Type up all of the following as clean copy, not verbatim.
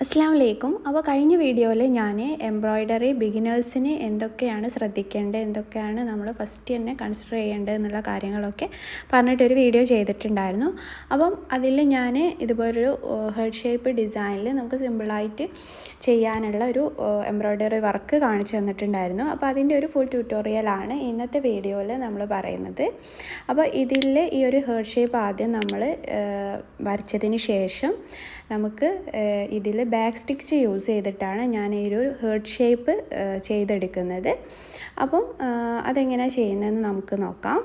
അസ്സലാമലൈക്കും. അപ്പോൾ കഴിഞ്ഞ വീഡിയോയിൽ ഞാൻ എംബ്രോയ്ഡറി ബിഗിനേഴ്സിന് എന്തൊക്കെയാണ് ശ്രദ്ധിക്കേണ്ടത്, എന്തൊക്കെയാണ് നമ്മൾ ഫസ്റ്റ് തന്നെ കൺസിഡർ ചെയ്യേണ്ടത് എന്നുള്ള കാര്യങ്ങളൊക്കെ പറഞ്ഞിട്ടൊരു വീഡിയോ ചെയ്തിട്ടുണ്ടായിരുന്നു. അപ്പം അതിൽ ഞാൻ ഇതുപോലൊരു ഹെഡ് ഷേപ്പ് ഡിസൈനിൽ നമുക്ക് സിമ്പിളായിട്ട് ചെയ്യാനുള്ള ഒരു എംബ്രോയ്ഡറി വർക്ക് കാണിച്ചു തന്നിട്ടുണ്ടായിരുന്നു. അപ്പോൾ അതിൻ്റെ ഒരു ഫുൾ ട്യൂട്ടോറിയലാണ് ഇന്നത്തെ വീഡിയോയിൽ നമ്മൾ പറയുന്നത്. അപ്പോൾ ഇതിൽ ഈ ഒരു ഹെഡ് ഷേപ്പ് ആദ്യം നമ്മൾ വരച്ചതിന് ശേഷം നമുക്ക് ഇതിൽ ബാക്ക് സ്റ്റിച്ച് യൂസ് ചെയ്തിട്ടാണ് ഞാൻ ഈ ഒരു ഹേർട്ട് ഷേപ്പ് ചെയ്തെടുക്കുന്നത്. അപ്പം അതെങ്ങനെയാണ് ചെയ്യുന്നതെന്ന് നമുക്ക് നോക്കാം.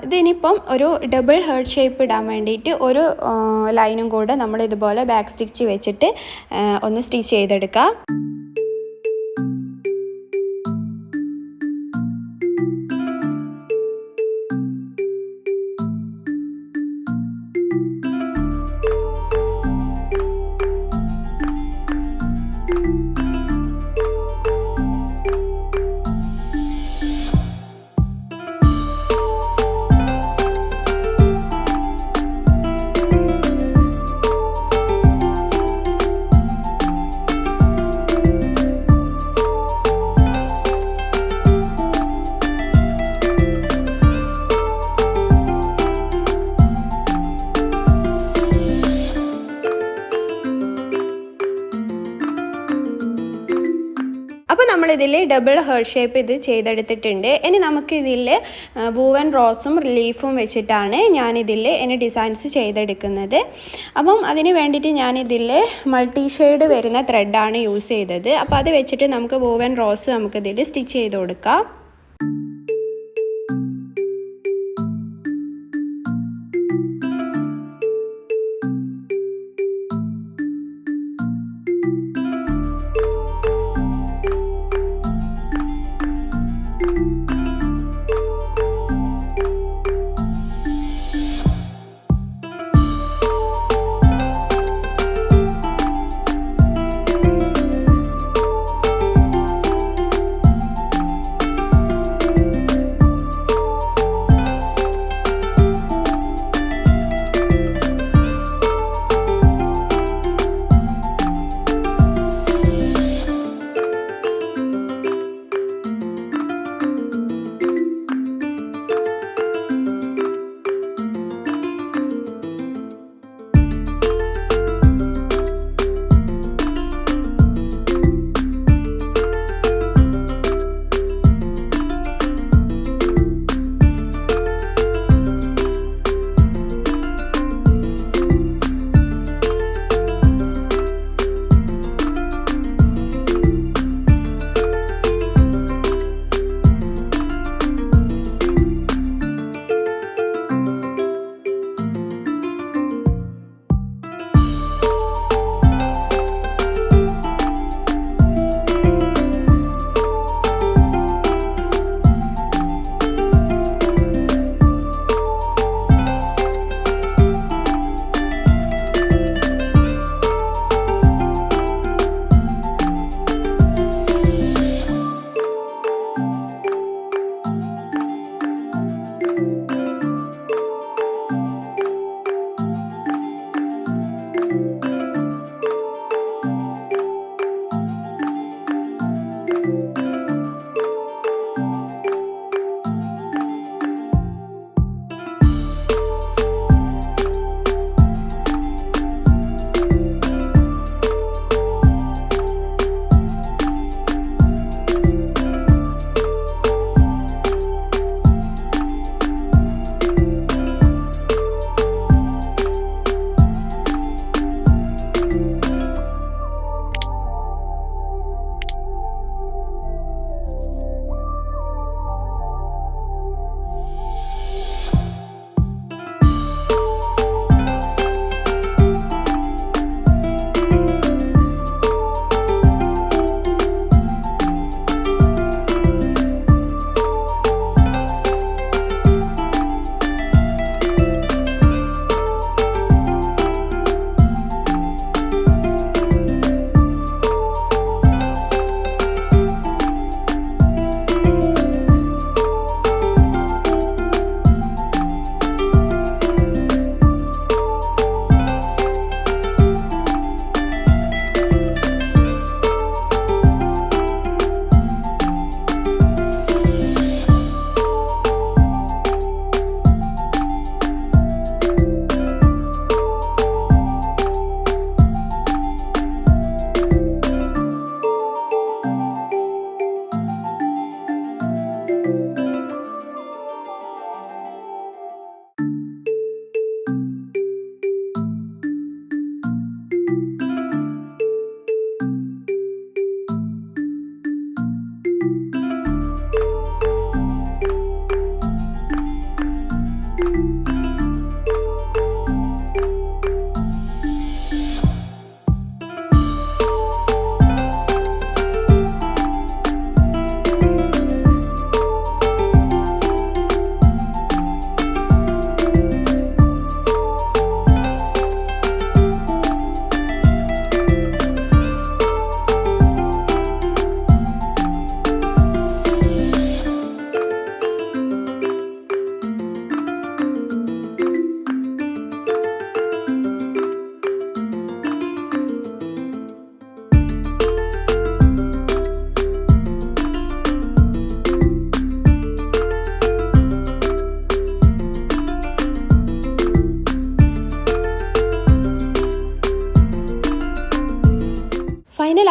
ഇതിനിപ്പം ഒരു ഡബിൾ ഹേർട്ട് ഷേപ്പ് ഇടാൻ വേണ്ടിയിട്ട് ഒരു ലൈനും കൂടെ നമ്മൾ ഇതുപോലെ ബാക്ക് സ്റ്റിച്ച് വെച്ചിട്ട് ഒന്ന് സ്റ്റിച്ച് ചെയ്തെടുക്കാം. അപ്പോൾ നമ്മളിതിൽ ഡബിൾ ഹേർട്ട് ഷേപ്പ് ഇത് ചെയ്തെടുത്തിട്ടുണ്ട്. ഇനി നമുക്കിതിൽ വൂവൻ റോസും ലീഫും വെച്ചിട്ടാണ് ഞാനിതിൽ ഇനി ഡിസൈൻസ് ചെയ്തെടുക്കുന്നത്. അപ്പം അതിന് വേണ്ടിയിട്ട് ഞാനിതിൽ മൾട്ടി ഷെയ്ഡ് വരുന്ന ത്രെഡാണ് യൂസ് ചെയ്തത്. അപ്പോൾ അത് വെച്ചിട്ട് നമുക്ക് വൂവൻ റോസ് നമുക്കിതിൽ സ്റ്റിച്ച് ചെയ്ത് കൊടുക്കാം.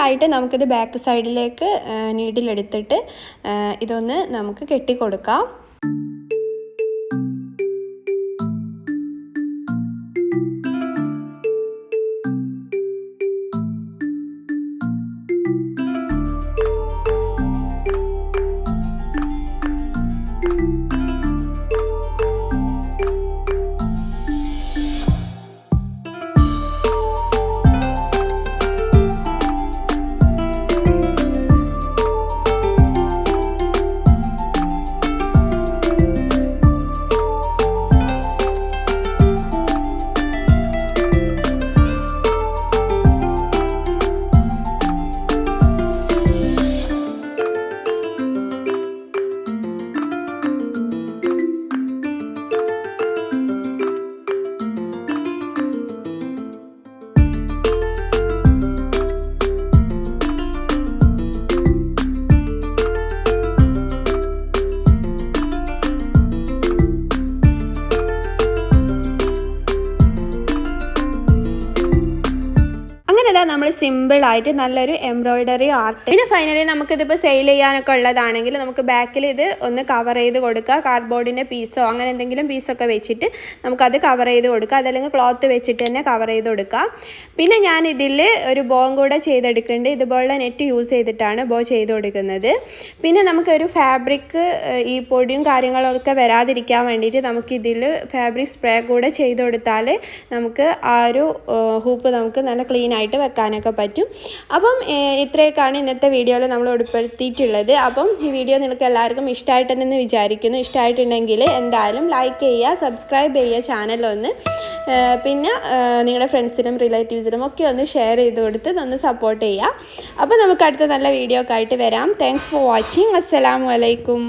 സിമ്പിളായിട്ട് നമുക്കിത് ബാക്ക് സൈഡിലേക്ക് നീഡിലെടുത്തിട്ട് ഇതൊന്ന് നമുക്ക് കെട്ടിക്കൊടുക്കാം. നമ്മൾ സിമ്പിളായിട്ട് നല്ലൊരു എംബ്രോയിഡറി ആർട്ട്. പിന്നെ ഫൈനലി നമുക്കിതിപ്പോൾ സെയിൽ ചെയ്യാനൊക്കെ ഉള്ളതാണെങ്കിൽ നമുക്ക് ബാക്കിൽ ഇത് ഒന്ന് കവർ ചെയ്ത് കൊടുക്കുക. കാർഡ്ബോർഡിൻ്റെ പീസോ അങ്ങനെ എന്തെങ്കിലും പീസൊക്കെ വെച്ചിട്ട് നമുക്കത് കവർ ചെയ്ത് കൊടുക്കുക. അതല്ലെങ്കിൽ ക്ലോത്ത് വെച്ചിട്ട് തന്നെ കവർ ചെയ്ത് കൊടുക്കുക. പിന്നെ ഞാൻ ഇതിൽ ഒരു ബോം കൂടെ ചെയ്തെടുക്കുന്നുണ്ട്. ഇതുപോലുള്ള നെറ്റ് യൂസ് ചെയ്തിട്ടാണ് ബോ ചെയ്ത് കൊടുക്കുന്നത്. പിന്നെ നമുക്കൊരു ഫാബ്രിക് ഈ പൊടിയും കാര്യങ്ങളൊക്കെ വരാതിരിക്കാൻ വേണ്ടിയിട്ട് നമുക്കിതിൽ ഫാബ്രിക് സ്പ്രേ കൂടെ ചെയ്ത് കൊടുത്താൽ നമുക്ക് ആ ഒരു ഹൂപ്പ് നമുക്ക് നല്ല ക്ലീൻ ആയിട്ട് വെക്കാനൊക്കെ പറ്റും. അപ്പം ഇത്രയൊക്കെയാണ് ഇന്നത്തെ വീഡിയോയിൽ നമ്മൾ ഉൾപ്പെടുത്തിയിട്ടുള്ളത്. അപ്പം ഈ വീഡിയോ നിങ്ങൾക്ക് എല്ലാവർക്കും ഇഷ്ടമായിട്ടുണ്ടെന്ന് വിചാരിക്കുന്നു. ഇഷ്ടമായിട്ടുണ്ടെങ്കിൽ എന്തായാലും ലൈക്ക് ചെയ്യുക, സബ്സ്ക്രൈബ് ചെയ്യുക ചാനലൊന്ന്. പിന്നെ നിങ്ങളുടെ ഫ്രണ്ട്സിനും റിലേറ്റീവ്സിനും ഒക്കെ ഒന്ന് ഷെയർ ചെയ്ത് കൊടുത്ത് ഒന്ന് സപ്പോർട്ട് ചെയ്യുക. അപ്പോൾ നമുക്ക് അടുത്ത നല്ല വീഡിയോ ഒക്കെ ആയിട്ട് വരാം. Thanks for watching. അസ്സലാമു അലൈക്കും.